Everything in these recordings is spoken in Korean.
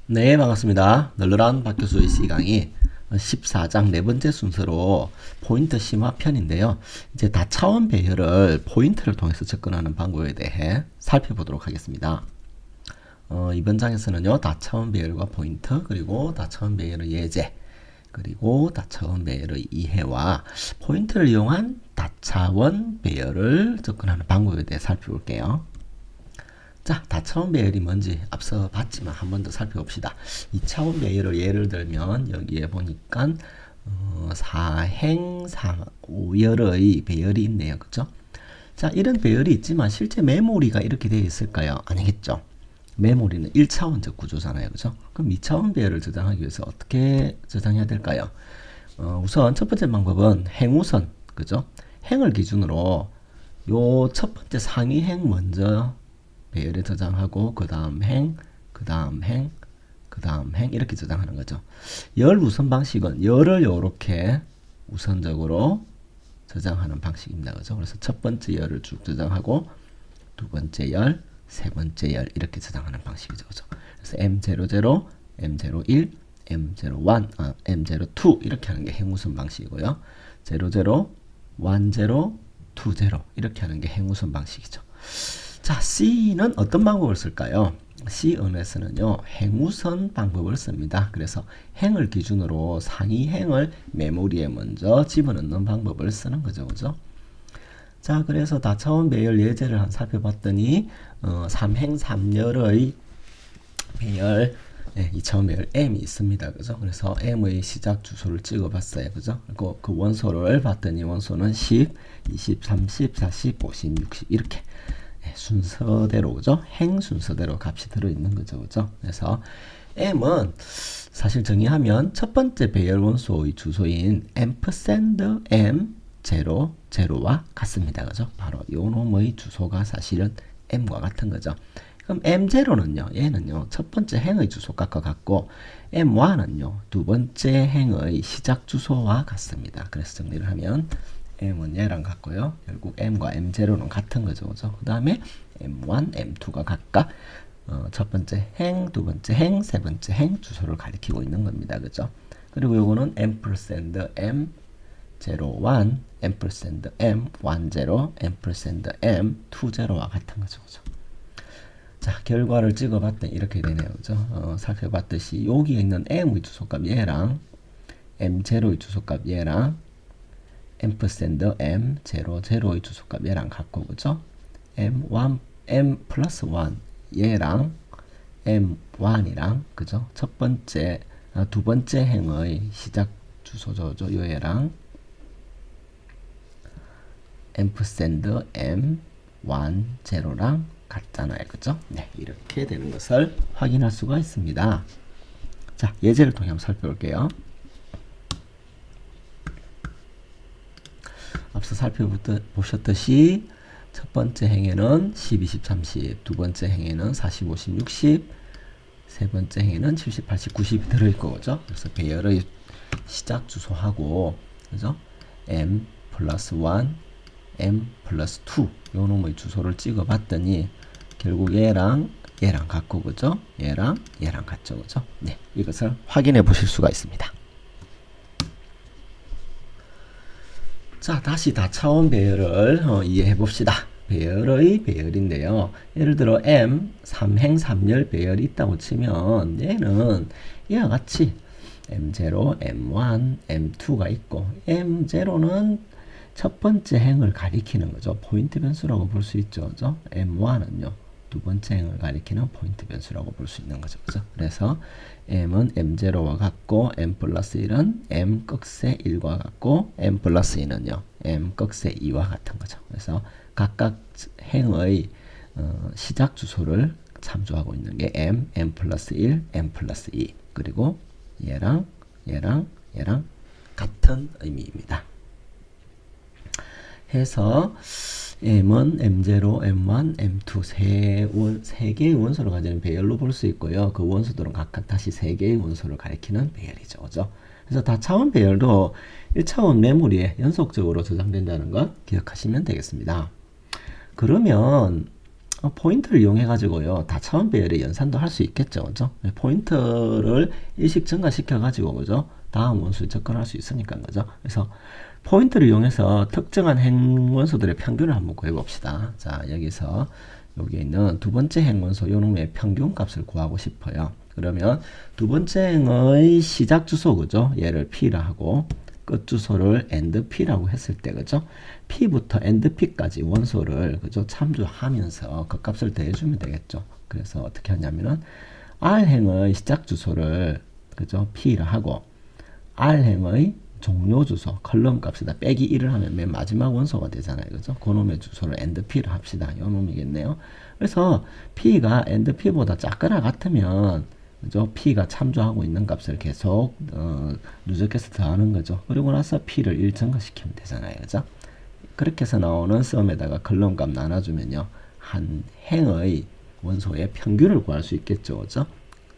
네, 반갑습니다. 널널한 박교수의 C강의 14장 네 번째 순서로 포인트 심화 편인데요. 이제 다차원 배열을 포인트를 통해서 접근하는 방법에 대해 살펴보도록 하겠습니다. 이번 장에서는요, 다차원 배열과 포인트, 그리고 다차원 배열의 예제, 그리고 다차원 배열의 이해와 포인트를 이용한 다차원 배열을 접근하는 방법에 대해 살펴볼게요. 자, 다차원 배열이 뭔지 앞서 봤지만 한 번 더 살펴봅시다. 2차원 배열을 예를 들면 여기에 보니까 4행 5열의 배열이 있네요. 그죠? 자, 이런 배열이 있지만 실제 메모리가 이렇게 되어 있을까요? 아니겠죠. 메모리는 1차원적 구조잖아요. 그죠? 그럼 2차원 배열을 저장하기 위해서 어떻게 저장해야 될까요? 우선 첫 번째 방법은 행우선, 그죠? 행을 기준으로 요 첫 번째 상위 행 먼저 배열에 저장하고 그 다음 행, 그 다음 행, 그 다음 행 이렇게 저장하는 거죠. 열 우선 방식은 열을 이렇게 우선적으로 저장하는 방식입니다. 그죠? 그래서 첫 번째 열을 쭉 저장하고 두 번째 열, 세 번째 열 이렇게 저장하는 방식이죠. 그죠? 그래서 M00, M01, M01, M02 이렇게 하는 게 행우선 방식이고요. 00, 10, 20 이렇게 하는 게 행우선 방식이죠. 자, C는 어떤 방법을 쓸까요? C 언어에서는요, 행우선 방법을 씁니다. 그래서 행을 기준으로 상위 행을 메모리에 먼저 집어넣는 방법을 쓰는 거죠. 그죠? 자, 그래서 다차원 배열 예제를 한 살펴봤더니 3행 3열의 배열 2차원 배열 M이 있습니다. 그죠? 그래서 M의 시작 주소를 찍어봤어요. 그죠? 그리고 그 원소를 봤더니 원소는 10, 20, 30, 40, 50, 60 이렇게 순서대로, 그죠? 행 순서대로 값이 들어있는 거죠. 그죠? 그래서 M은 사실 정의하면 첫 번째 배열 원소의 주소인 ampersand M 0와 같습니다. 그죠? 바로 요 놈의 주소가 사실은 M과 같은 거죠. 그럼 M0는요, 얘는요, 첫 번째 행의 주소값과 같고, M1은요, 두 번째 행의 시작 주소와 같습니다. 그래서 정리를 하면, M은 얘랑 같고요. 결국 M과 M0는 같은 거죠. 그죠? 그 다음에 M1, M2가 각각 첫 번째 행, 두 번째 행, 세 번째 행 주소를 가리키고 있는 겁니다. 그죠? 그리고 요거는 ampersand M 01, ampersand M 10, ampersand M 20와 같은 거죠. 그죠? 자, 결과를 찍어봤더니 이렇게 되네요. 그죠? 살펴봤듯이 여기에 있는 M의 주소값 얘랑 M0의 주소값 얘랑 ampersand M00의 주소값 얘랑 같고, 그죠? M1, M 플러스 1 얘랑 M1이랑, 그죠? 첫 번째, 두 번째 행의 시작 주소죠. 요 얘랑 ampersand M10랑 같잖아요. 그죠? 네, 이렇게 되는 것을 확인할 수가 있습니다. 자, 예제를 통해 한번 살펴볼게요. 앞서 살펴보셨듯이 첫 번째 행에는 10, 20, 30, 두 번째 행에는 40, 50, 60, 세 번째 행에는 70, 80, 90이 들어있고, 그죠? 그래서 배열의 시작 주소하고, 그죠? M 플러스 1, M 플러스 2, 요 놈의 주소를 찍어봤더니, 결국 얘랑 같고, 그죠? 얘랑 같죠, 그죠? 네, 이것을 확인해 보실 수가 있습니다. 자, 다시 다차원 배열을 이해해 봅시다. 배열의 배열인데요. 예를 들어 M 3행 3열 배열이 있다고 치면 얘는 이와 같이 M0, M1, M2가 있고 M0는 첫 번째 행을 가리키는 거죠. 포인트 변수라고 볼 수 있죠. 그죠? M1은요. 두 번째 행을 가리키는 포인트 변수라고 볼 수 있는 거죠. 그죠? 그래서 M은 M0와 같고 M 플러스 1은 M 꺽쇠 1과 같고 M 플러스 2는요. M 꺽쇠 2와 같은 거죠. 그래서 각각 행의 시작 주소를 참조하고 있는 게 M, M 플러스 1, M 플러스 2 그리고 얘랑 같은 의미입니다. 해서 M은 M0, M1, M2 세 개의 원소를 가지는 배열로 볼 수 있고요. 그 원소들은 각각 다시 세 개의 원소를 가리키는 배열이죠. 그죠? 그래서 다차원 배열도 1차원 메모리에 연속적으로 저장된다는 것 기억하시면 되겠습니다. 그러면 포인트를 이용해 가지고요 다차원 배열의 연산도 할 수 있겠죠, 그죠? 포인트를 일식 증가시켜 가지고, 그죠? 다음 원소에 접근할 수 있으니까, 그죠? 그래서 포인트를 이용해서 특정한 행원소들의 평균을 한번 구해봅시다. 자, 여기서 여기에 있는 두 번째 행원소 요 놈의 평균 값을 구하고 싶어요. 그러면 두 번째 행의 시작 주소, 그죠? 얘를 P라 하고 끝 주소를 end P라고 했을 때, 그죠? P부터 end P까지 원소를, 그죠? 참조하면서 그 값을 더해주면 되겠죠. 그래서 어떻게 하냐면은 R행의 시작 주소를, 그죠? P라 하고 R행의 종료 주소, 컬럼 값에다 빼기 1을 하면 맨 마지막 원소가 되잖아요. 그죠? 그놈의 주소를 end P를 합시다. 요 놈이겠네요. 그래서 P가 end P보다 작거나 같으면, 그죠? P가 참조하고 있는 값을 계속 누적해서 더하는 거죠. 그리고 나서 P를 1 증가시키면 되잖아요. 그죠? 그렇게 해서 나오는 썸에다가 컬럼 값 나눠주면요. 한 행의 원소의 평균을 구할 수 있겠죠. 그죠?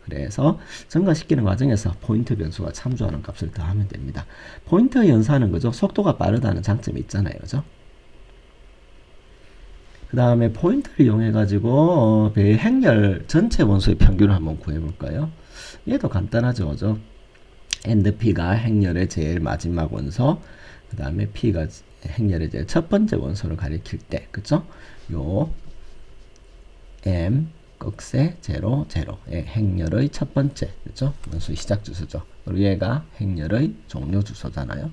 그래서 증가시키는 과정에서 포인트 변수가 참조하는 값을 더하면 됩니다. 포인트 연산은, 그죠? 속도가 빠르다는 장점이 있잖아요. 그죠? 그 다음에 포인트를 이용해 가지고 행렬 전체 원소의 평균을 한번 구해 볼까요? 얘도 간단하죠, 그죠? end P가 행렬의 제일 마지막 원소, 그 다음에 P가 행렬의 제일 첫 번째 원소를 가리킬 때, 그죠? 요 M 극세 0, 0. 예, 행렬의 첫 번째, 그죠? 원소의 시작 주소죠. 그리고 얘가 행렬의 종료 주소잖아요.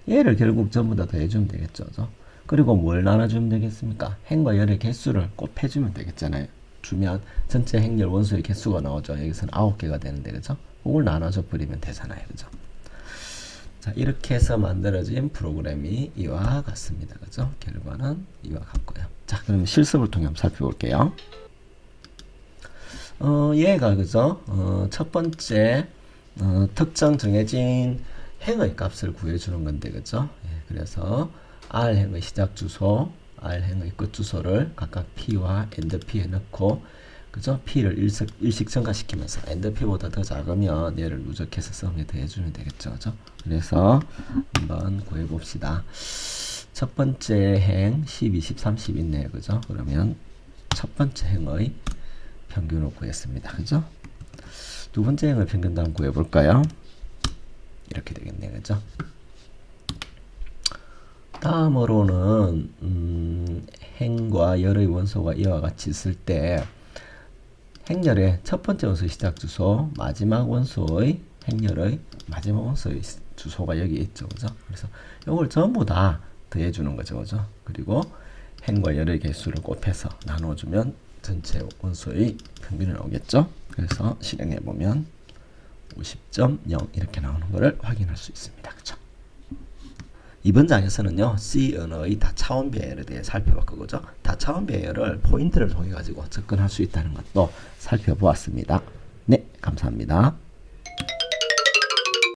얘를 결국 전부 다 더해주면 되겠죠, 그죠? 그리고 뭘 나눠주면 되겠습니까? 행과 열의 개수를 곱해주면 되겠잖아요. 주면 전체 행렬 원소의 개수가 나오죠. 여기서는 9개가 되는데, 그죠? 그걸 나눠줘 버리면 되잖아요, 그죠? 자, 이렇게 해서 만들어진 프로그램이 이와 같습니다, 그죠? 결과는 이와 같고요. 자, 그럼 실습을 통해 한번 살펴볼게요. 얘가, 그죠? 첫 번째 특정 정해진 행의 값을 구해주는 건데, 그죠? 예, 그래서 R행의 시작 주소, R행의 끝 주소를 각각 P와 end P에 넣고, 그죠? P를 일식 증가시키면서 end P보다 더 작으면 얘를 누적해서 썸에 더해주면 되겠죠, 그죠? 그래서 한번 구해봅시다. 첫 번째 행 10, 20, 30 있네요, 그죠? 그러면 첫 번째 행의 평균을 구했습니다, 그죠? 두 번째 행의 평균도 한번 구해볼까요? 이렇게 되겠네요, 그죠? 다음으로는 행과 열의 원소가 이와 같이 있을 때 행열의 첫 번째 원소의 시작 주소, 마지막 원소의 행열의 마지막 원소의 주소가 여기 있죠, 그죠? 그래서 이걸 전부 다 더해주는 거죠, 그죠? 그리고 행과 열의 개수를 곱해서 나눠주면 전체 원소의 평균이 나오겠죠? 그래서 실행해보면 50.0 이렇게 나오는 것을 확인할 수 있습니다, 그죠? 이번 장에서는요, C 언어의 다차원 배열에 대해 살펴봤고, 그죠? 다차원 배열을 포인트를 통해 가지고 접근할 수 있다는 것도 살펴보았습니다. 네, 감사합니다.